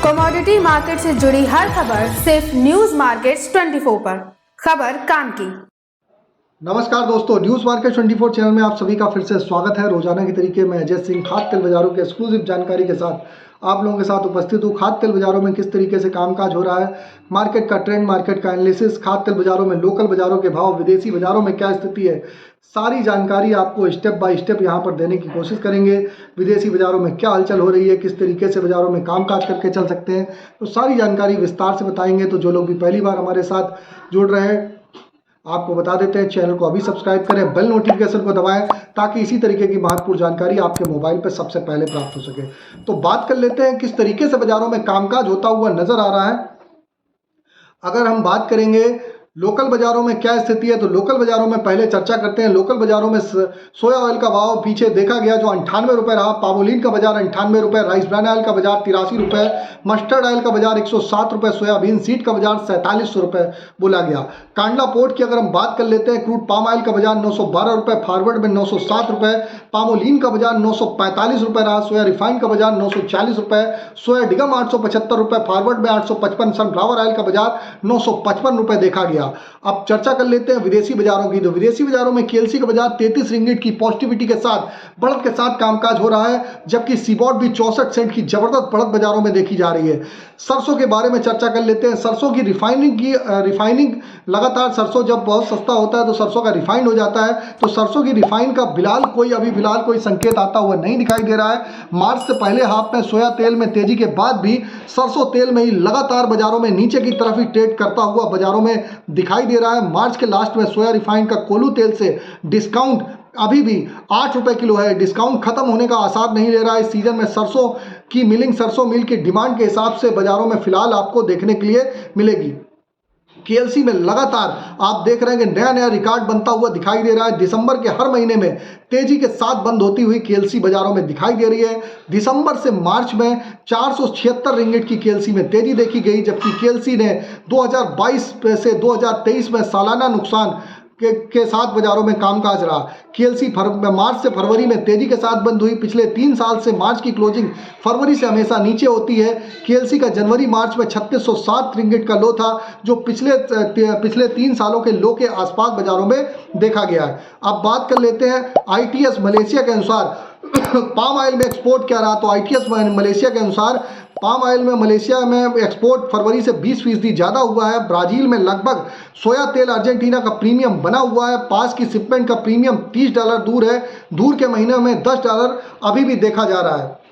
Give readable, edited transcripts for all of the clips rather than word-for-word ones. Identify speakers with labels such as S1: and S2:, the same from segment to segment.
S1: Commodity market से जुड़ी हर खबर सिर्फ न्यूज मार्केट्स 24 पर। खबर काम की।
S2: नमस्कार दोस्तों, न्यूज मार्केट 24 चैनल में आप सभी का फिर से स्वागत है। रोजाना के तरीके मैं अजय सिंह खाद्य तेल बाजारों के एक्सक्लूसिव जानकारी के साथ आप लोगों के साथ उपस्थित हूँ। खाद्य तेल बाजारों में किस तरीके से कामकाज हो रहा है, मार्केट का ट्रेंड, मार्केट का एनालिसिस, खाद्य तेल बाजारों में लोकल बाजारों के भाव, विदेशी बाजारों में क्या स्थिति है, सारी जानकारी आपको स्टेप बाय स्टेप यहाँ पर देने की कोशिश करेंगे। विदेशी बाजारों में क्या हलचल हो रही है, किस तरीके से बाजारों में कामकाज करके चल सकते हैं, तो सारी जानकारी विस्तार से बताएंगे। तो जो लोग भी पहली बार हमारे साथ जुड़ रहे हैं, आपको बता देते हैं, चैनल को अभी सब्सक्राइब करें, बेल नोटिफिकेशन को दबाएं ताकि इसी तरीके की महत्वपूर्ण जानकारी आपके मोबाइल पर सबसे पहले प्राप्त हो सके। तो बात कर लेते हैं किस तरीके से बाजारों में कामकाज होता हुआ नजर आ रहा है। अगर हम बात करेंगे लोकल बाजारों में क्या स्थिति है, तो लोकल बाजारों में पहले चर्चा करते हैं। लोकल बाजारों में सोया ऑयल का भाव पीछे देखा गया जो 98 रुपये रहा, पामोलिन का बाजार 98 रुपये, राइस ब्रान ऑयल का बाजार 83 रुपये, मस्टर्ड ऑयल का बाजार 107 रुपये, सोयाबीन सीड का बाजार 4700 रुपये बोला गया। कांडला पोर्ट की अगर हम बात कर लेते हैं, क्रूड पाम ऑयल का बाजार 912 रुपये, फॉरवर्ड में 907 रुपये, पामोलिन का बाजार 945 रुपये रहा, सोया रिफाइंड का बाजार 940 रुपये, सोया डिगम 875 रुपये, फॉरवर्ड में 855, सनफ्लावर ऑयल का बाजार 955 रुपये देखा गया। अब चर्चा कर लेते हैं विदेशी बाजारों की। तो विदेशी बाजारों में केएलसी का बाजार 33 रिंगिट की पॉजिटिविटी के साथ, बढ़त के साथ कामकाज हो रहा है, जबकि सीबॉट भी 64 सेंट की जबरदस्त बढ़त बाजारों में देखी जा रही है। सरसों के बारे में चर्चा कर लेते हैं। सरसों की रिफाइनिंग लगातार, सरसों जब बहुत सस्ता होता है तो सरसों का रिफाइंड हो जाता है, तो सरसों की रिफाइन का फिलहाल कोई संकेत आता हुआ नहीं दिखाई दे रहा है। मार्च से पहले हाफ में सोया तेल में तेजी के बाद भी सरसों तेल में ही लगातार बाजारों में नीचे की तरफ ही ट्रेड करता हुआ बाजारों में दिखाई दे रहा है। मार्च के लास्ट में सोया रिफाइंड का कोल्हू तेल से डिस्काउंट अभी भी 8 रुपए किलो है। डिस्काउंट खत्म होने का आसार नहीं ले रहा है। इस सीजन में सरसों की मिलिंग, सरसों मिल की डिमांड के हिसाब से बाजारों में फिलहाल आपको देखने के लिए मिलेगी। केएलसी में लगातार आप देख रहे हैं कि नया नया रिकॉर्ड बनता हुआ दिखाई दे रहा है। दिसंबर के हर महीने में तेजी के साथ बंद होती हुई केएलसी बाजारों में दिखाई दे रही है। दिसंबर से मार्च में 476 रिंगिट की केएलसी में तेजी देखी गई, जबकि केएलसी ने 2022 से 2023 में सालाना नुकसान के साथ बाजारों में कामकाज रहा। केएलसी मार्च से फरवरी में तेजी के साथ बंद हुई। पिछले 3 साल से मार्च की क्लोजिंग फरवरी से हमेशा नीचे होती है। केएलसी का जनवरी मार्च में 3607 रिंगिट का लो था, जो पिछले 3 सालों के लो के आसपास बाजारों में देखा गया है। अब बात कर लेते हैं आईटीएस मलेशिया के अनुसार पाम ऑयल में एक्सपोर्ट क्या रहा। तो आईटीएस मलेशिया के अनुसार पाम ऑयल में मलेशिया में एक्सपोर्ट फरवरी से 20% ज़्यादा हुआ है। ब्राज़ील में लगभग सोया तेल अर्जेंटीना का प्रीमियम बना हुआ है। पास की शिपमेंट का प्रीमियम $30 दूर है। दूर के महीने में $10 अभी भी देखा जा रहा है।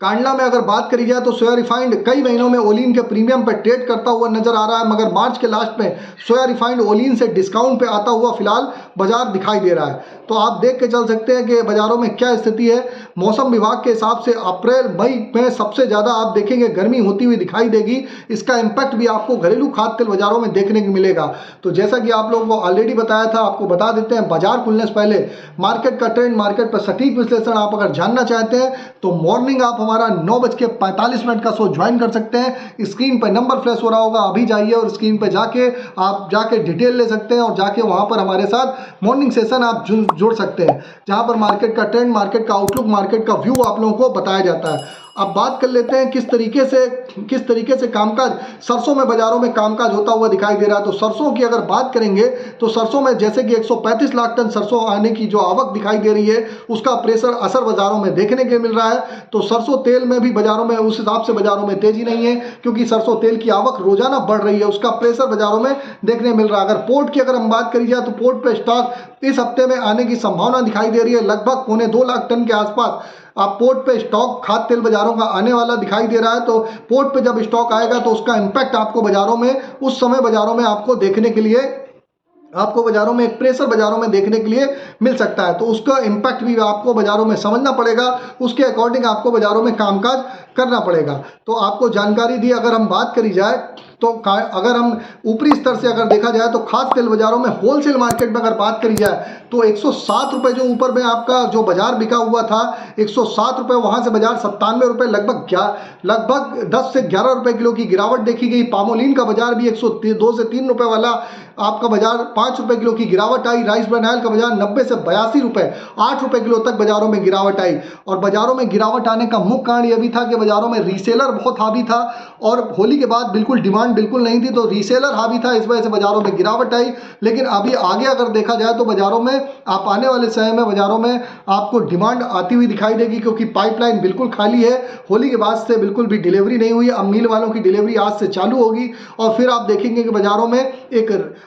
S2: कांडला में अगर बात करी जाए तो सोया रिफाइंड कई महीनों में ओलिन के प्रीमियम पर ट्रेड करता हुआ नजर आ रहा है, मगर मार्च के लास्ट में सोया रिफाइंड ओलिन से डिस्काउंट पे आता हुआ फिलहाल बाजार दिखाई दे रहा है। तो आप देख के चल सकते हैं कि बाजारों में क्या स्थिति है। मौसम विभाग के हिसाब से अप्रैल मई में सबसे ज़्यादा आप देखेंगे गर्मी होती हुई दिखाई देगी। इसका इम्पैक्ट भी आपको घरेलू खाद्य तेल बाजारों में देखने को मिलेगा। तो जैसा कि आप लोगों को ऑलरेडी बताया था, आपको बता देते हैं, बाजार खुलने से पहले मार्केट का ट्रेंड, मार्केट पर सटीक विश्लेषण आप अगर जानना चाहते हैं तो मॉर्निंग आप हमारा 9:45 का शो ज्वाइन कर सकते हैं। स्क्रीन पर नंबर फ्लैश हो रहा होगा, अभी जाइए और स्क्रीन पर जाके आप डिटेल ले सकते हैं और जाके वहां पर हमारे साथ मॉर्निंग सेशन आप जुड़ सकते हैं, जहां पर मार्केट का ट्रेंड, मार्केट का आउटलुक, मार्केट का व्यू आप लोगों को बताया जाता है। अब बात कर लेते हैं किस तरीके से कामकाज सरसों में बाजारों में कामकाज होता हुआ दिखाई दे रहा है। तो सरसों की अगर बात करेंगे तो सरसों में जैसे कि 135 लाख टन सरसों आने की जो आवक दिखाई दे रही है, उसका असर बाजारों में देखने को मिल रहा है। तो सरसों तेल में भी बाजारों में उस हिसाब से बाजारों में तेजी नहीं है, क्योंकि सरसों तेल की आवक रोजाना बढ़ रही है, उसका प्रेशर बाजारों में देखने मिल रहा है। अगर पोर्ट की अगर हम बात करी जाए तो पोर्ट पे स्टॉक इस हफ्ते में आने की संभावना दिखाई दे रही है। लगभग 2.25 लाख टन के आसपास आप पोर्ट पे स्टॉक खाद्य तेल बाजारों का आने वाला दिखाई दे रहा है। तो पोर्ट पे जब स्टॉक आएगा तो उसका इंपैक्ट आपको बाजारों में उस समय बाजारों में आपको देखने के लिए, आपको बाजारों में एक प्रेशर बाजारों में देखने के लिए मिल सकता है। तो उसका इंपैक्ट भी आपको बाजारों में समझना पड़ेगा, उसके अकॉर्डिंग आपको बाजारों में कामकाज करना पड़ेगा। तो आपको जानकारी दी। अगर हम बात करी जाए तो अगर हम ऊपरी स्तर से अगर देखा जाए तो खाद्य तेल बाजारों में होलसेल मार्केट में अगर बात करी जाए तो 107 रुपये जो ऊपर में आपका जो बाजार बिका हुआ था, 107 रुपये, वहां से बाजार 97 रुपये, लगभग 10 से 11 रुपये किलो की गिरावट देखी गई। पामोलिन का बाजार भी 102 से 3 रुपये वाला आपका बाजार 5 रुपये किलो की गिरावट आई। राइस ब्रान ऑयल का बाजार 90 से 82 रुपये, 8 रुपये किलो तक बाजारों में गिरावट आई। और बाजारों में गिरावट आने का मुख्य कारण यह भी था कि बाज़ारों में रीसेलर बहुत हावी था और होली के बाद बिल्कुल डिमांड बिल्कुल नहीं थी, तो रीसेलर हावी था, इस वजह से बाज़ारों में गिरावट आई। लेकिन अभी आगे अगर देखा जाए तो बाज़ारों में आप आने वाले समय में बाज़ारों में आपको डिमांड आती हुई दिखाई देगी, क्योंकि पाइपलाइन बिल्कुल खाली है। होली के बाद से बिल्कुल भी डिलीवरी नहीं हुई, अब मिल वालों की डिलीवरी आज से चालू होगी और फिर आप देखेंगे कि बाज़ारों में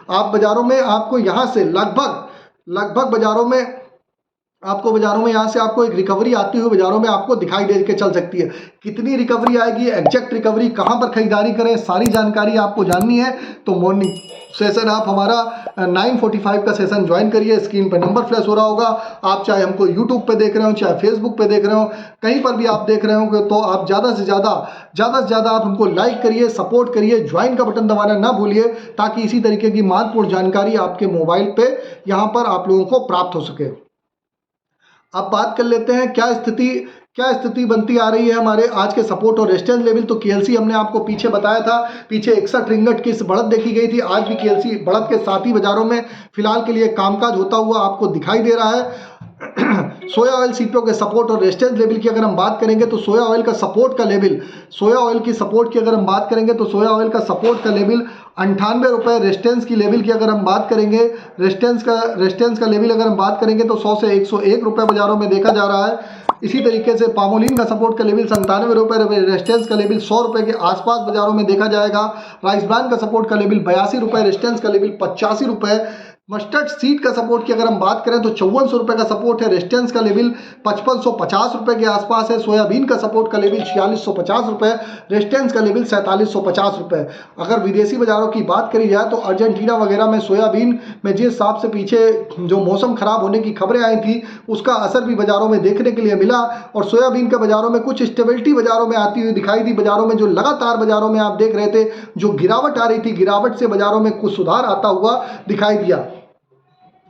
S2: बाज़ारों में आपको यहाँ से लगभग बाज़ारों में यहाँ से आपको एक रिकवरी आती हुई बाज़ारों में आपको दिखाई दे के चल सकती है। कितनी रिकवरी आएगी, एग्जैक्ट रिकवरी, कहाँ पर खरीदारी करें, सारी जानकारी आपको जाननी है तो मॉर्निंग सेशन आप हमारा 9:45 का सेशन ज्वाइन करिए। स्क्रीन पर नंबर फ्लैश हो रहा होगा, आप चाहे हमको यूट्यूब पे देख रहे हो, चाहे फेसबुक पे देख रहे हो, कहीं पर भी आप देख रहे हो तो आप ज़्यादा से ज़्यादा आप हमको लाइक करिए, सपोर्ट करिए, ज्वाइन का बटन दबाना ना भूलिए, ताकि इसी तरीके की महत्वपूर्ण जानकारी आपके मोबाइल पे यहाँ पर आप लोगों को प्राप्त हो सके। अब बात कर लेते हैं क्या स्थिति बनती आ रही है हमारे आज के सपोर्ट और रेजिस्टेंस लेवल। तो केएलसी हमने आपको पीछे बताया था, पीछे 61 रिंगट की बढ़त देखी गई थी। आज भी केएलसी बढ़त के साथ ही बाजारों में फिलहाल के लिए कामकाज होता हुआ आपको दिखाई दे रहा है। सोया ऑयल सीपीओ के सपोर्ट और रेजिस्टेंस लेवल की अगर हम बात करेंगे तो सोया ऑयल की सपोर्ट का लेवल 98 रुपये। रेजिस्टेंस की लेवल की अगर हम बात करेंगे, रेजिस्टेंस का लेवल अगर हम बात करेंगे तो 100 से 101 रुपये बाजारों में देखा जा रहा है। इसी तरीके से पामोलिन का सपोर्ट का लेवल 97 रुपये, रेजिस्टेंस का लेवल 100 रुपये के आसपास बाजारों में देखा जाएगा। राइस ब्रांड का सपोर्ट का लेवल 82 रुपये, रेजिस्टेंस का लेवल 85 रुपये। मस्टर्ड सीड का सपोर्ट की अगर हम बात करें तो 5400 रुपये का सपोर्ट है, रेजिस्टेंस का लेवल 5550 रुपये के आसपास है। सोयाबीन का सपोर्ट का लेवल 4650 रुपये, रेजिस्टेंस का लेवल 4750 रुपये। अगर विदेशी बाजारों की बात करी जाए तो अर्जेंटीना वगैरह में सोयाबीन में जिस हिसाब से पीछे जो मौसम खराब होने की खबरें आई थी उसका असर भी बाजारों में देखने के लिए मिला और सोयाबीन के बाजारों में कुछ स्टेबिलिटी बाजारों में आती हुई दिखाई दी। बाजारों में जो लगातार बाजारों में आप देख रहे थे जो गिरावट आ रही थी, गिरावट से बाजारों में कुछ सुधार आता हुआ दिखाई दिया।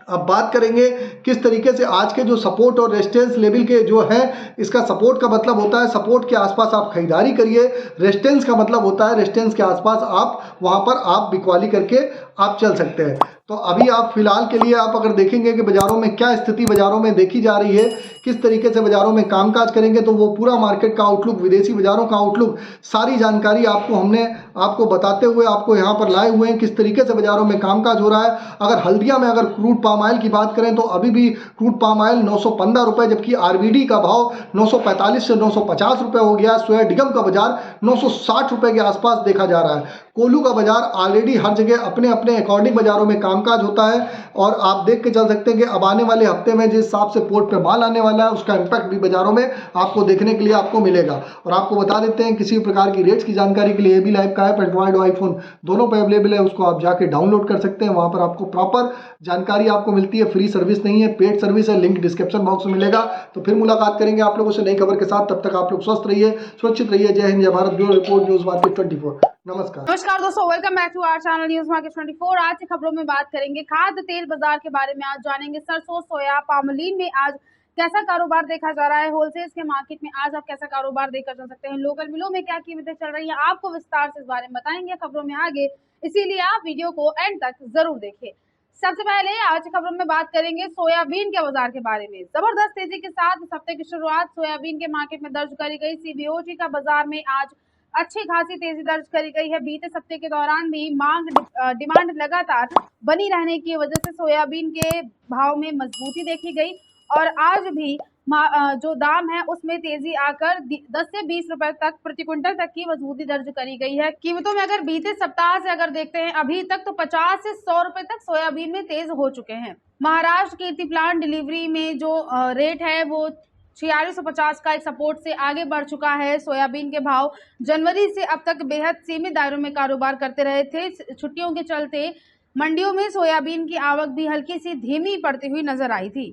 S2: अब बात करेंगे किस तरीके से आज के जो सपोर्ट और रेजिस्टेंस लेवल के जो है, इसका सपोर्ट का मतलब होता है सपोर्ट के आसपास आप खरीदारी करिए, रेजिस्टेंस का मतलब होता है रेजिस्टेंस के आसपास आप वहां पर आप बिकवाली करके आप चल सकते हैं। तो अभी आप फिलहाल के लिए आप अगर देखेंगे कि बाजारों में क्या स्थिति बाजारों में देखी जा रही है, किस तरीके से बाजारों में कामकाज करेंगे, तो वो पूरा मार्केट का आउटलुक, विदेशी बाजारों का आउटलुक, सारी जानकारी हमने आपको बताते हुए आपको यहाँ पर लाए हुए हैं किस तरीके से बाजारों में कामकाज हो रहा है। अगर हल्दिया में अगर क्रूड पाम ऑयल की बात करें तो अभी भी क्रूड पाम ऑयल 915 रुपये, जबकि आरबीडी का भाव 945 से 950 रुपये हो गया। सोया डिगम का बाजार 960 रुपये के आसपास देखा जा रहा है। कोल्हू का बाजार ऑलरेडी हर जगह अपने अपने अकॉर्डिंग बाजारों में कामकाज होता है और आप देख के चल सकते हैं कि अब आने वाले हफ्ते में जिस हिसाब से पोर्ट पे माल आने वाला है उसका इम्पैक्ट भी बाजारों में आपको देखने के लिए आपको मिलेगा। और आपको बता देते हैं किसी प्रकार की रेट्स की जानकारी के लिए एबी लाइव का ऐप एंड्रॉइड और आईफोन दोनों पे अवेलेबल है, उसको आप जाके डाउनलोड कर सकते हैं। वहाँ पर आपको प्रॉपर जानकारी आपको मिलती है, फ्री सर्विस नहीं है, पेड सर्विस है, लिंक डिस्क्रिप्शन बॉक्स में मिलेगा। तो फिर मुलाकात करेंगे आप लोगों से नई खबर के साथ, तब तक आप लोग स्वस्थ रहिए, सुरक्षित रहिए। जय हिंद, जय Bharat. Bureau report, news market 24।
S1: नमस्कार दोस्तों, welcome back to our channel news market 24। आज की खबरों में बात करेंगे खाद्य तेल बाजार के बारे में। आज जानेंगे सरसों, सोया, पामोलिन में आज कैसा कारोबार देखा जा रहा है। होलसेल के मार्केट में आज आप कैसा कारोबार देखकर चल सकते हैं। लोकल मिलों में क्या कीमतें चल रही हैं, आपको विस्तार से इस बारे में बताएंगे खबरों में आगे, इसीलिए आप वीडियो को एंड तक जरूर देखें। सबसे पहले आज की खबरों में बात करेंगे सोयाबीन के बाजार के बारे में। जबरदस्त तेजी के साथ इस हफ्ते की शुरुआत सोयाबीन के मार्केट में दर्ज करी गई। सीबीओटी का बाजार में आज अच्छी खासी तेजी दर्ज करी गई है। बीते सप्ताह के दौरान भी डिमांड लगातार बनी रहने की वजह से सोयाबीन के भाव में मजबूती देखी गई और आज भी जो दाम है उसमें तेजी आकर 10 से 20 रुपए तक प्रति क्विंटल तक की मजबूती दर्ज करी गई है। कीमतों में अगर बीते सप्ताह से अगर देखते हैं अभी तक तो 50 से 100 रुपए तक सोयाबीन में तेज हो चुके हैं। महाराष्ट्र कीर्ति प्लांट डिलीवरी में जो रेट है वो 4650 का एक सपोर्ट से आगे बढ़ चुका है। सोयाबीन के भाव जनवरी से अब तक बेहद सीमित दायरों में कारोबार करते रहे थे। छुट्टियों के चलते मंडियों में सोयाबीन की आवक भी हल्की सी धीमी पड़ती हुई नजर आई थी।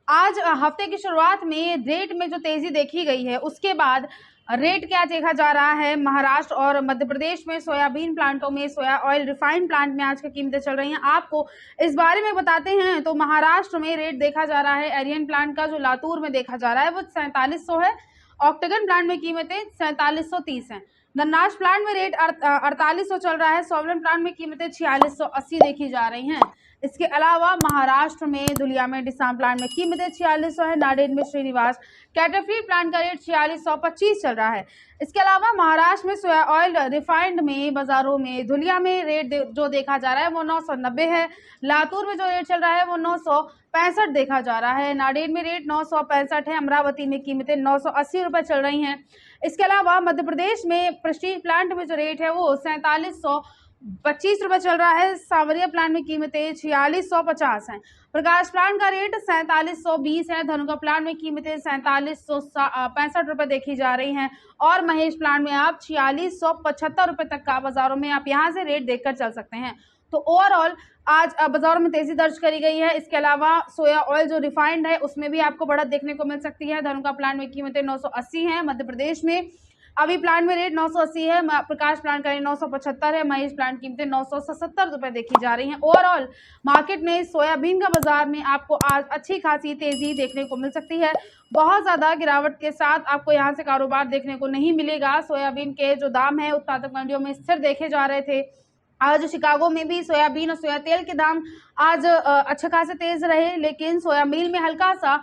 S1: आज हफ्ते की शुरुआत में रेट में जो तेजी देखी गई है उसके बाद रेट क्या देखा जा रहा है। महाराष्ट्र और मध्य प्रदेश में सोयाबीन प्लांटों में सोया ऑयल रिफाइंड प्लांट में आज की कीमतें चल रही हैं, आपको इस बारे में बताते हैं। तो महाराष्ट्र में रेट देखा जा रहा है, एरियन प्लांट का जो लातूर में देखा जा रहा है वो 4700 है। ऑक्टेगन प्लांट में कीमतें 4730 हैं। धनराज प्लांट में रेट 4800 चल रहा है। सोवलन प्लांट में कीमतें 4680 देखी जा रही हैं। इसके अलावा महाराष्ट्र में धुलिया में डिसाम प्लांट में कीमतें 4600 है। नांदेड़ में श्रीनिवास कैटरफील्ड प्लांट का रेट 4625 चल रहा है। इसके अलावा महाराष्ट्र में सोया ऑयल रिफाइंड में बाजारों में धुलिया में रेट जो देखा जा रहा है वो 990 है। लातूर में जो रेट चल रहा है वो 965 देखा जा रहा है। नांदेड़ में रेट 965 है। अमरावती में कीमतें 980 रुपये चल रही हैं। इसके अलावा मध्य प्रदेश में प्रेस्टीज प्लांट में जो रेट है वो 4725 रुपये चल रहा है। सांवरिया प्लांट में कीमतें 4650 हैं। प्रकाश प्लांट का रेट 4720 है। धनुका प्लांट में कीमतें 4765 रुपये देखी जा रही हैं और महेश प्लांट में आप 4675 रुपये तक का बाजारों में आप यहां से रेट देखकर चल सकते हैं। तो ओवरऑल आज बाजारों में तेजी दर्ज करी गई है। इसके अलावा सोया ऑयल जो रिफाइंड है उसमें भी आपको बढ़त देखने को मिल सकती है। धनुका प्लांट में कीमतें 980 हैं। मध्य प्रदेश में अभी प्लांट में रेट 980 है। प्रकाश प्लांट का रेट 975 है। महेश प्लांट कीमतें 977 रुपये देखी जा रही हैं। ओवरऑल मार्केट में सोयाबीन का बाजार में आपको आज अच्छी खासी तेजी देखने को मिल सकती है। बहुत ज़्यादा गिरावट के साथ आपको यहाँ से कारोबार देखने को नहीं मिलेगा। सोयाबीन के जो दाम है उत्पादक मंडियों में स्थिर देखे जा रहे थे। आज शिकागो में भी सोयाबीन और सोया तेल के दाम आज अच्छे खासे तेज रहे, लेकिन सोया मील में हल्का सा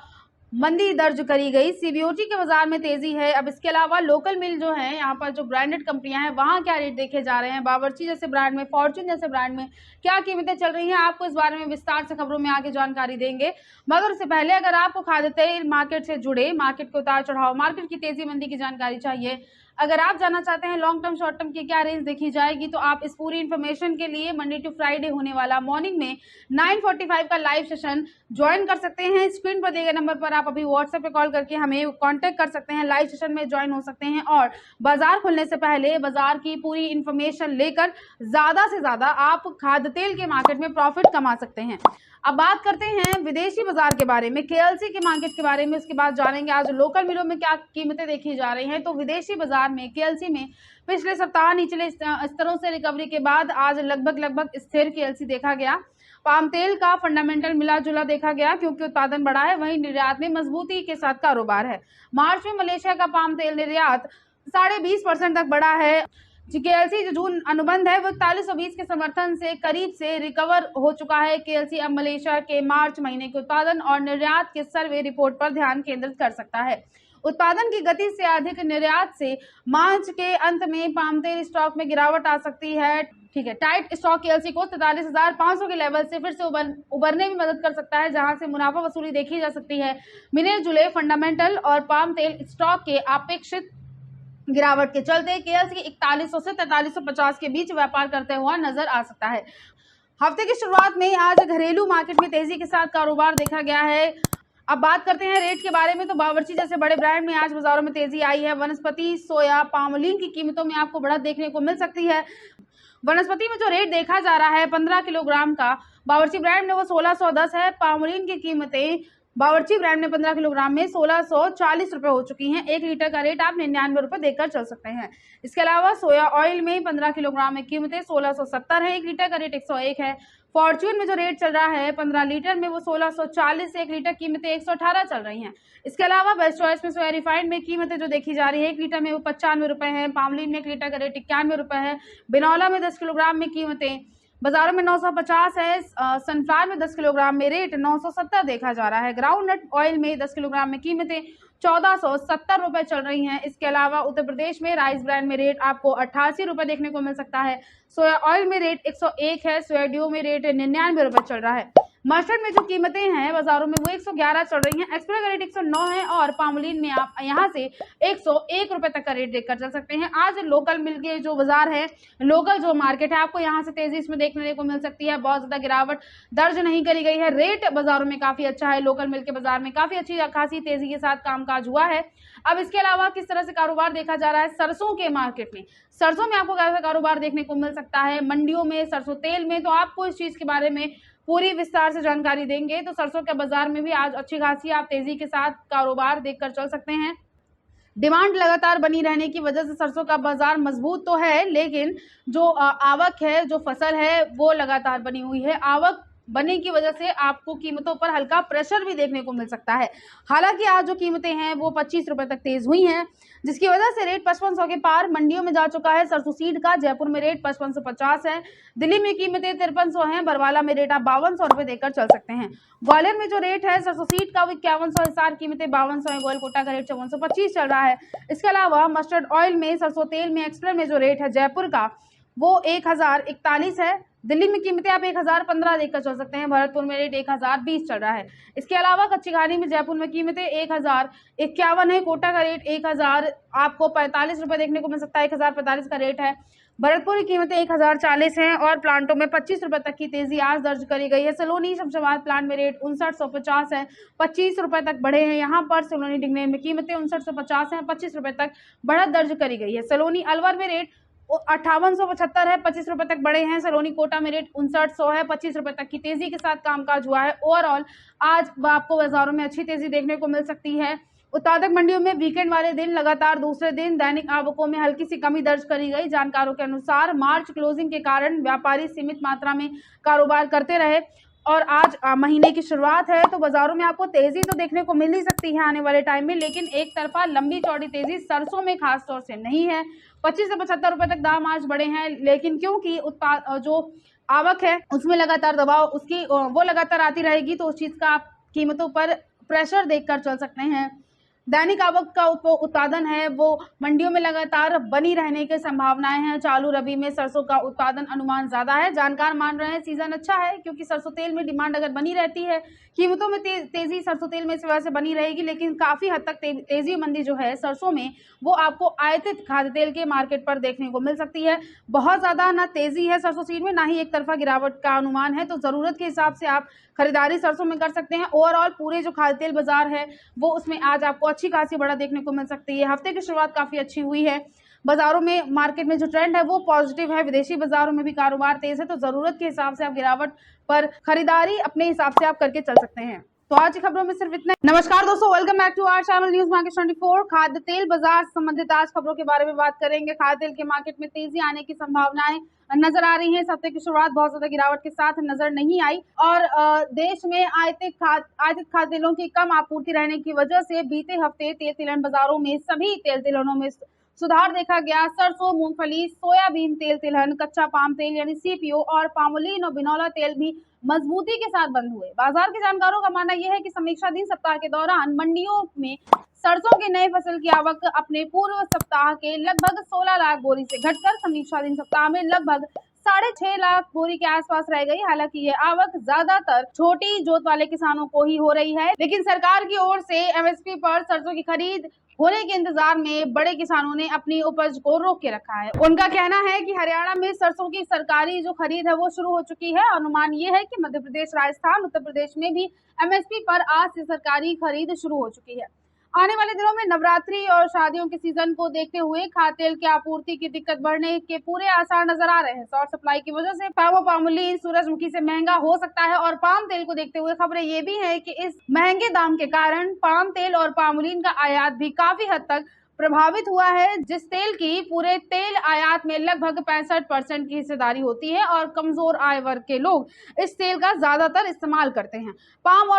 S1: मंदी दर्ज करी गई। सीबीओटी के बाजार में तेजी है। अब इसके अलावा लोकल मिल जो है यहाँ पर जो ब्रांडेड कंपनियां हैं वहाँ क्या रेट देखे जा रहे हैं, बावर्ची जैसे ब्रांड में, फॉर्च्यून जैसे ब्रांड में क्या कीमतें चल रही हैं, आपको इस बारे में विस्तार से खबरों में आगे जानकारी देंगे। मगर उससे पहले अगर आपको खाद्य तेल मार्केट से जुड़े, मार्केट के उतार चढ़ाव, मार्केट की तेजी मंदी की जानकारी चाहिए, अगर आप जानना चाहते हैं लॉन्ग टर्म शॉर्ट टर्म की क्या रेंज देखी जाएगी, तो आप इस पूरी इन्फॉर्मेशन के लिए मंडे टू फ्राइडे होने वाला मॉर्निंग में 9:45 का लाइव सेशन ज्वाइन कर सकते हैं। स्क्रीन पर दिए गए नंबर पर आप अभी व्हाट्सएप पे कॉल करके हमें कांटेक्ट कर सकते हैं, लाइव सेशन में ज्वाइन हो सकते हैं और बाजार खुलने से पहले बाजार की पूरी इन्फॉर्मेशन लेकर ज़्यादा से ज़्यादा आप खाद्य तेल के मार्केट में प्रॉफिट कमा सकते हैं। अब बात करते हैं विदेशी बाजार के बारे में, केएलसी के मार्केट के बारे में। उसके बाद जानेंगे आज लोकल मिलों में क्या कीमतें देखी जा रही हैं। तो विदेशी बाजार में केएलसी में पिछले सप्ताह निचले स्तरों से रिकवरी के बाद आज लगभग स्थिर केएलसी देखा गया। पाम तेल का फंडामेंटल मिला जुला देखा गया क्योंकि उत्पादन बढ़ा है, वहीं निर्यात में मजबूती के साथ कारोबार है। मार्च में मलेशिया का पाम तेल निर्यात 20.5% तक बढ़ा है। केएलसी जो जून अनुबंध है वो 4120 के समर्थन से करीब से रिकवर हो चुका है। केएलसी अब मलेशिया के मार्च महीने के उत्पादन और निर्यात के सर्वे रिपोर्ट पर ध्यान केंद्रित कर सकता है। उत्पादन की गति से अधिक निर्यात से मार्च के अंत में पाम तेल स्टॉक में गिरावट आ सकती है। ठीक है, टाइट स्टॉक केएलसी को 43,500 के लेवल से फिर से उबरने में मदद कर सकता है, जहां से मुनाफा वसूली देखी जा सकती है। मिले जुले फंडामेंटल और पाम तेल स्टॉक के अपेक्षित गिरावट के चलते केएलसी 4100 से 4350 के बीच व्यापार करते हुआ नजर आ सकता है। हफ्ते की शुरुआत में आज घरेलू मार्केट में तेजी के साथ कारोबार देखा गया है। अब बात करते हैं रेट के बारे में, तो बावर्ची जैसे बड़े ब्रांड में आज बाजारों में तेजी आई है। वनस्पति, सोया, पामोलिन की कीमतों में आपको बढ़त देखने को मिल सकती है। वनस्पति में जो रेट देखा जा रहा है 15 किलोग्राम का बावर्ची ब्रांड में वो 1610 है। पामोलिन की कीमतें बावर्ची ब्रांड में 15 किलोग्राम में 1640 रुपये हो चुकी हैं। 1 लीटर का रेट आप 99 रुपये देकर चल सकते हैं। इसके अलावा सोया ऑयल में 15 किलोग्राम में कीमतें 1670 है। 1 लीटर का रेट 101 है। फॉर्च्यून में जो रेट चल रहा है 15 लीटर में वो 1640 से 1 लीटर कीमतें 118 चल रही हैं। इसके अलावा बेस्ट चॉइस में सोया रिफाइंड में कीमतें जो देखी जा रही है 1 लीटर में वो 95 रुपये है। पामलिन में 1 लीटर का रेट 91 रुपये है। बिनौला में 10 किलोग्राम में कीमतें बाजारों में 950 है। सनफ्लावर में 10 किलोग्राम में रेट 970 देखा जा रहा है। ग्राउंड नट ऑयल में 10 किलोग्राम में कीमतें 1470 रुपये चल रही हैं। इसके अलावा उत्तर प्रदेश में राइस ब्रांड में रेट आपको 88 रुपये देखने को मिल सकता है। सोया ऑयल में रेट 101 है। सोया ड्यू में रेट 99 रुपये चल रहा है। मस्टर्ड में जो कीमतें हैं बाजारों में वो 111 चल रही हैं। एक्सप्रेस का रेट 109 है और पामोलिन में आप यहाँ से 101 रुपये तक का रेट देखकर चल सकते हैं। आज लोकल मिल के जो बाजार है, लोकल जो मार्केट है, आपको यहाँ से तेजी इसमें देखने को मिल सकती है। बहुत ज़्यादा गिरावट दर्ज नहीं करी गई है। रेट बाजारों में काफ़ी अच्छा है। लोकल मिल के बाजार में काफ़ी अच्छी खासी तेजी के साथ कामकाज हुआ है। अब इसके अलावा किस तरह से कारोबार देखा जा रहा है सरसों के मार्केट में, सरसों में आपको कैसा कारोबार देखने को मिल सकता है मंडियों में, सरसों तेल में, तो आपको इस चीज़ के बारे में पूरी विस्तार से जानकारी देंगे। तो सरसों के बाजार में भी आज अच्छी खासी आप तेजी के साथ कारोबार देखकर चल सकते हैं। डिमांड लगातार बनी रहने की वजह से सरसों का बाजार मजबूत तो है, लेकिन जो आवक है, जो फसल है, वो लगातार बनी हुई है। आवक बनने की वजह से आपको कीमतों पर हल्का प्रेशर भी देखने को मिल सकता है। हालांकि आज जो कीमतें हैं वो 25 रुपए तक तेज हुई हैं, जिसकी वजह से रेट 5500 के पार मंडियों में जा चुका है। सरसों सीड का जयपुर में रेट 5550 है, दिल्ली में कीमतें 5300 हैं, बरवाला में रेट आप 5200 रुपए देकर चल सकते हैं। ग्वालियर में जो रेट है सरसों सीड का वो 5100, हिसार कीमतें 5200 है, गोयल कोटा का रेट 5425 चल रहा है। इसके अलावा मस्टर्ड ऑयल में, सरसों तेल में एक्सप्रेस में जो रेट है जयपुर का वो 1041 है, दिल्ली में कीमतें आप 1015 देखकर चल सकते हैं, भरतपुर में रेट 1020 चल रहा है। इसके अलावा कच्ची घानी में जयपुर में कीमतें 1051 है, कोटा का रेट 1000 आपको 45 रुपए देखने को मिल सकता है, 1045 का रेट है। भरतपुर की कीमतें 1040 हैं और प्लांटों में 25 रुपए तक की तेजी आज दर्ज करी गई है। सलोनी शमशाबाद प्लांट में रेट 5950 है, 25 रुपए तक बढ़े हैं। यहाँ पर सलोनी डिगने में कीमतें 5950 हैं, 25 रुपए तक बढ़त दर्ज करी गई है। सलोनी अलवर में रेट 5875 है, 25 रुपए तक बढ़े हैं। सलोनी कोटा में रेट 5900 है, 25 रुपए तक की तेजी के साथ कामकाज हुआ है। ओवरऑल आज आपको बाजारों में अच्छी तेजी देखने को मिल सकती है। उत्पादक मंडियों में वीकेंड वाले दिन लगातार दूसरे दिन दैनिक आवकों में हल्की सी कमी दर्ज करी गई। जानकारों के अनुसार मार्च क्लोजिंग के कारण व्यापारी सीमित मात्रा में कारोबार करते रहे और आज महीने की शुरुआत है, तो बाजारों में आपको तेजी तो देखने को मिल ही सकती है आने वाले टाइम में, लेकिन एक तरफा लंबी चौड़ी तेजी सरसों में खास तौर से नहीं है। 25 से 75 रुपए तक दाम आज बढ़े हैं, लेकिन क्योंकि उत्पाद जो आवक है उसमें लगातार दबाव उसकी वो लगातार आती रहेगी, तो उस चीज का आप कीमतों पर प्रेशर देखकर चल सकते हैं। दैनिक आवक का उत्पादन है वो मंडियों में लगातार बनी रहने की संभावनाएं हैं। चालू रबी में सरसों का उत्पादन अनुमान ज्यादा है। जानकार मान रहे हैं सीजन अच्छा है, क्योंकि सरसों तेल में डिमांड अगर बनी रहती है, कीमतों में तेजी सरसों तेल में इस वजह से बनी रहेगी, लेकिन काफी हद तक तेजी मंदी जो है सरसों में वो आपको आयातित खाद्य तेल के मार्केट पर देखने को मिल सकती है। बहुत ज्यादा ना तेजी है सरसों सीड में, ना ही एक तरफा गिरावट का अनुमान है, तो जरूरत के हिसाब से आप खरीदारी सरसों में कर सकते हैं। ओवरऑल पूरे जो खाद्य तेल बाजार है वो उसमें आज आपको अच्छी खासी बढ़त देखने को मिल सकती है। हफ्ते की शुरुआत काफी अच्छी हुई है। बाजारों में मार्केट में जो ट्रेंड है वो पॉजिटिव है। विदेशी बाजारों में भी कारोबार तेज है, तो जरूरत के हिसाब से आप गिरावट पर खरीदारी अपने हिसाब से आप करके चल सकते हैं। तो आज की खबरों में सिर्फ इतना। नमस्कार दोस्तों, welcome back to our channel news market 24। खाद्य तेल बाजार से संबंधित आज खबरों के बारे में बात करेंगे। खाद्य तेल के मार्केट में तेजी आने की संभावनाएं नजर आ रही है। इस हफ्ते की शुरुआत बहुत ज्यादा गिरावट के साथ नजर नहीं आई और देश में आयातित खाद्य तेलों की कम आपूर्ति रहने की वजह से बीते हफ्ते तेल तिलहन बाजारों में सभी तेल तिलहनों में सुधार देखा गया। सरसों, मूंगफली, सोयाबीन तेल तिलहन, कच्चा पाम तेल यानी सीपीओ और पामोलिन और बिनौला तेल भी मजबूती के साथ बंद हुए। बाजार के जानकारों का मानना यह है कि समीक्षाधीन सप्ताह के दौरान मंडियों में सरसों के नए फसल की आवक अपने पूर्व सप्ताह के लगभग 16 लाख बोरी से घटकर समीक्षाधीन सप्ताह में लगभग 6.5 लाख बोरी के आसपास रह गई। हालांकि ये आवक ज्यादातर छोटी जोत वाले किसानों को ही हो रही है, लेकिन सरकार की ओर से एमएसपी पर सरसों की खरीद होने के इंतजार में बड़े किसानों ने अपनी उपज को रोक के रखा है। उनका कहना है कि हरियाणा में सरसों की सरकारी जो खरीद है वो शुरू हो चुकी है। अनुमान ये है कि मध्य प्रदेश, राजस्थान, उत्तर प्रदेश में भी एमएसपी पर आज से सरकारी खरीद शुरू हो चुकी है। आने वाले दिनों में नवरात्रि और शादियों के सीजन को देखते हुए खाद्य तेल की आपूर्ति की दिक्कत बढ़ने के पूरे आसार नजर आ रहे हैं। शॉर्ट सप्लाई की वजह से पामोलिन सूरजमुखी से महंगा हो सकता है और पाम तेल को देखते हुए खबरें ये भी है कि इस महंगे दाम के कारण पाम तेल और पामोलिन का आयात भी काफी हद तक प्रभावित हुआ है, जिस तेल की पूरे तेल आयात में लगभग 65% की हिस्सेदारी होती है और कमजोर आय वर्ग के लोग इस तेल का ज्यादातर इस्तेमाल करते हैं। पाम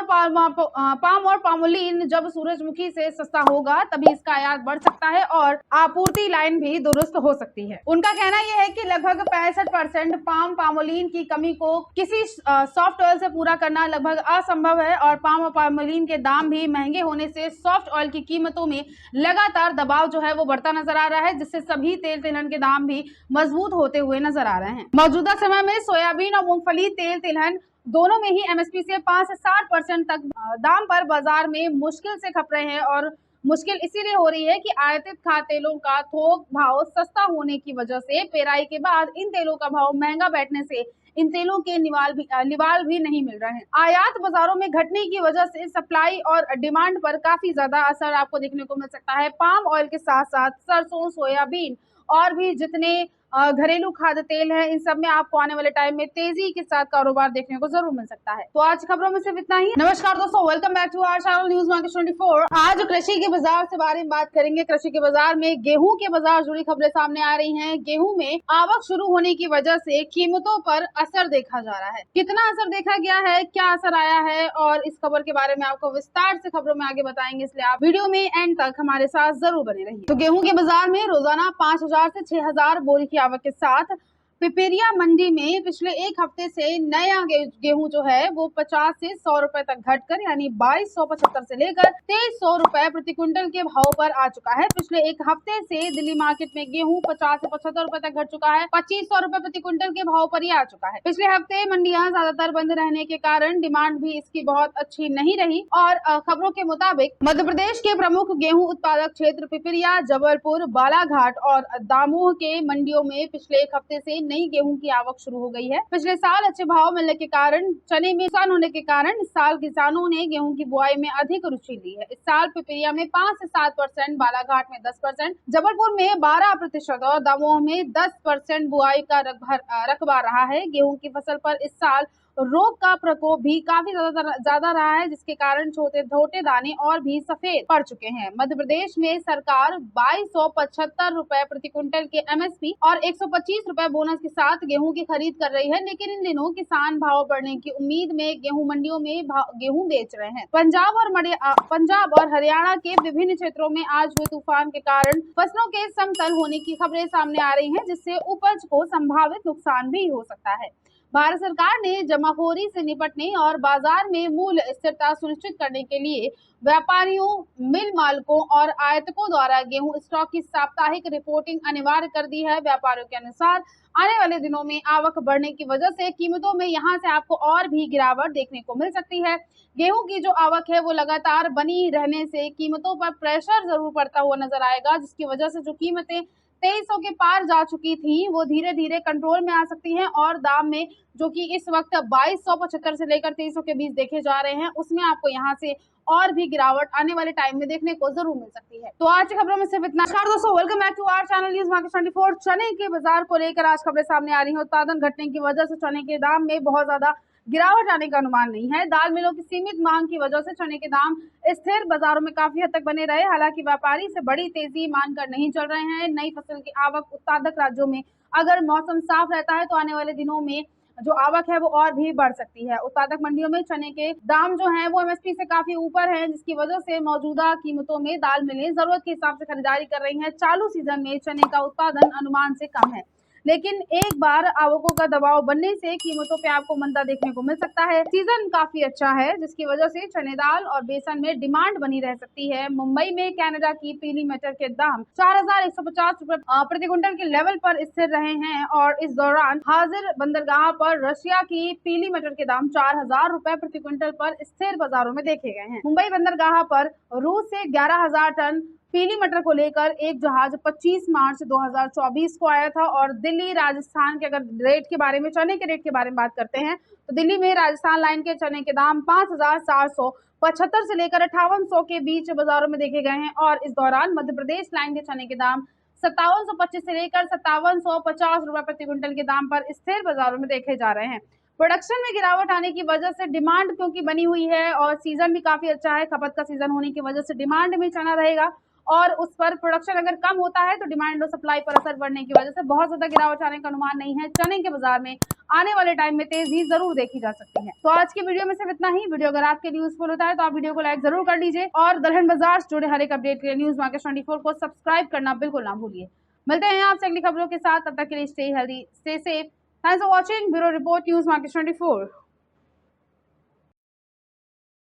S1: और पामोलिन जब सूरजमुखी से सस्ता होगा तभी इसका आयात बढ़ सकता है और आपूर्ति लाइन भी दुरुस्त हो सकती है। उनका कहना यह है कि लगभग 65% पामोलिन की कमी को किसी सॉफ्ट ऑयल से पूरा करना लगभग असंभव है और पाम और पामोलिन के दाम भी महंगे होने से सॉफ्ट ऑयल की कीमतों में लगातार दबाव जो है वो बढ़ता नजर आ रहा है, जिससे सभी तेल तिलहन के दाम भी मजबूत होते हुए नजर आ रहे हैं। मौजूदा समय में सोयाबीन और मूंगफली तेल तिलहन दोनों में ही एमएसपी से 5 से 60% तक दाम पर बाजार में मुश्किल से खप रहे हैं और मुश्किल इसीलिए हो रही है कि आयातित खाद्य तेलों का थोक भाव सस्ता होने की वजह से पेराई के बाद इन तेलों का भाव महंगा बैठने से इन तेलों के निवाल भी नहीं मिल रहे हैं। आयात बाजारों में घटने की वजह से सप्लाई और डिमांड पर काफी ज्यादा असर आपको देखने को मिल सकता है। पाम ऑयल के साथ साथ सरसों, सोयाबीन और भी जितने घरेलू खाद्य तेल है, इन सब में आपको आने वाले टाइम में तेजी के साथ कारोबार देखने को जरूर मिल सकता है। तो आज खबरों में सिर्फ इतना ही। नमस्कार दोस्तों, welcome back to our channel news market 24। आज कृषि के बाजार से बारे में बात करेंगे। कृषि के बाजार में गेहूं के बाजार जुड़ी खबरें सामने आ रही हैं। गेहूं में आवक शुरू होने की वजह से कीमतों पर असर देखा जा रहा है। कितना असर देखा गया है, क्या असर आया है, और इस खबर के बारे में आपको विस्तार से खबरों में आगे बताएंगे, इसलिए आप वीडियो में एंड तक हमारे साथ जरूर बने रहिए। तो गेहूं के बाजार में रोजाना 5000 से 6000 बोरी की आवक के साथ पिपरिया मंडी में पिछले एक हफ्ते से नया गेहूं जो है वो 50 से 100 रुपए तक घटकर यानी 2275 से लेकर 2300 रुपए प्रति क्विंटल के भाव पर आ चुका है। पिछले एक हफ्ते से दिल्ली मार्केट में गेहूं 50 से 75 रुपए तक घट चुका है। 2500 रुपए प्रति क्विंटल के भाव पर ही आ चुका है। पिछले हफ्ते मंडियां ज्यादातर बंद रहने के कारण डिमांड भी इसकी बहुत अच्छी नहीं रही और खबरों के मुताबिक मध्य प्रदेश के प्रमुख गेहूं उत्पादक क्षेत्र पिपरिया, जबलपुर, बालाघाट और दामोह के मंडियों में पिछले एक हफ्ते से नई गेहूं की आवक शुरू हो गई है। पिछले साल अच्छे भाव मिलने के कारण चने में नुकसान होने के कारण इस साल किसानों ने गेहूं की बुआई में अधिक रुचि ली है। इस साल पिपरिया में 5 से 7%, बालाघाट में 10%, जबलपुर में 12% और दामोह में 10% बुआई का रकबा रहा है। गेहूं की फसल पर इस साल रोग का प्रकोप भी काफी ज्यादा रहा है, जिसके कारण छोटे दाने और भी सफेद पड़ चुके हैं। मध्य प्रदेश में सरकार 2275 रुपए प्रति क्विंटल के एमएसपी और 125 रुपए बोनस के साथ गेहूं की खरीद कर रही है, लेकिन इन दिनों किसान भाव बढ़ने की उम्मीद में गेहूं मंडियों में गेहूं बेच रहे हैं। पंजाब और हरियाणा के विभिन्न क्षेत्रों में आज हुए तूफान के कारण फसलों के समतल होने की खबरें सामने आ रही हैं, जिससे उपज को संभावित नुकसान भी हो सकता है। भारत सरकार ने जमाखोरी से निपटने और बाजार में मूल्य स्थिरता सुनिश्चित करने के लिए व्यापारियों, मिल मालिकों और आयातकों द्वारा गेहूं स्टॉक की साप्ताहिक रिपोर्टिंग अनिवार्य कर दी है। व्यापारियों के अनुसार आने वाले दिनों में आवक बढ़ने की वजह से कीमतों में यहां से आपको और भी गिरावट देखने को मिल सकती है। गेहूं की जो आवक है वो लगातार बनी रहने से कीमतों पर प्रेशर जरूर पड़ता हुआ नजर आएगा, जिसकी वजह से जो कीमतें 2300 के पार जा चुकी थी वो धीरे धीरे कंट्रोल में आ सकती हैं और दाम में जो कि इस वक्त 2275 से लेकर 2300 के बीच देखे जा रहे हैं, उसमें आपको यहाँ से और भी गिरावट आने वाले टाइम में देखने को जरूर मिल सकती है। तो आज की खबरों में सिर्फ इतना। दोस्तों, welcome back to our channel news market 24। चने के बाजार को लेकर आज खबरें सामने आ रही है। उत्पादन घटने की वजह से चने के दाम में बहुत ज्यादा गिरावट आने का अनुमान नहीं है। दाल मिलों की सीमित मांग की वजह से चने के दाम स्थिर बाजारों में काफी हद तक बने रहे। हालांकि व्यापारी से बड़ी तेजी मानकर नहीं चल रहे हैं। नई फसल की आवक उत्पादक राज्यों में अगर मौसम साफ रहता है तो आने वाले दिनों में जो आवक है वो और भी बढ़ सकती है। उत्पादक मंडियों में चने के दाम जो हैं वो एमएसपी से काफी ऊपर हैं, जिसकी वजह से मौजूदा कीमतों में दाल मिलें जरूरत के हिसाब से खरीदारी कर रही हैं। चालू सीजन में चने का उत्पादन अनुमान से कम है, लेकिन एक बार आवकों का दबाव बनने से कीमतों पे आपको मंदा देखने को मिल सकता है। सीजन काफी अच्छा है, जिसकी वजह से चने दाल और बेसन में डिमांड बनी रह सकती है। मुंबई में कनाडा की पीली मटर के दाम 4150 रुपए प्रति क्विंटल के लेवल पर स्थिर रहे हैं और इस दौरान हाजिर बंदरगाह पर रशिया की पीली मटर के दाम 4000 रुपए प्रति क्विंटल पर स्थिर बाजारों में देखे गए हैं। मुंबई बंदरगाह पर रूस से 11000 टन पीली मटर को लेकर एक जहाज 25 मार्च 2024 को आया था और दिल्ली राजस्थान के अगर रेट के बारे में, चने के रेट के बारे में बात करते हैं तो दिल्ली में राजस्थान लाइन के चने के दाम 5475 से लेकर 5800 के बीच बाजारों में देखे गए हैं और इस दौरान मध्य प्रदेश लाइन के चने के दाम 5725 से लेकर 5750 रुपए प्रति क्विंटल के दाम पर स्थिर बाजारों में देखे जा रहे हैं। प्रोडक्शन में गिरावट आने की वजह से डिमांड क्योंकि बनी हुई है और सीजन भी काफी अच्छा है, खपत का सीजन होने की वजह से डिमांड में चना रहेगा और उस पर प्रोडक्शन अगर कम होता है तो डिमांड और सप्लाई पर असर पड़ने की वजह से बहुत ज्यादा गिरावट आने का अनुमान नहीं है। चने के बाजार में आने वाले टाइम में तेजी जरूर देखी जा सकती है। तो आज की वीडियो में सिर्फ इतना ही। वीडियो अगर आपके लिए यूजफुल होता है तो आप वीडियो को लाइक जरूर कर लीजिए और दलहन बाजार से जुड़े हर एक अपडेट के लिए न्यूज मार्केट 24 को सब्सक्राइब करना बिल्कुल ना भूलिए। मिलते हैं आपसे अगली खबरों के साथ, तब तक के लिए stay healthy, stay safe. Thanks for watching. Bureau report, news market 24।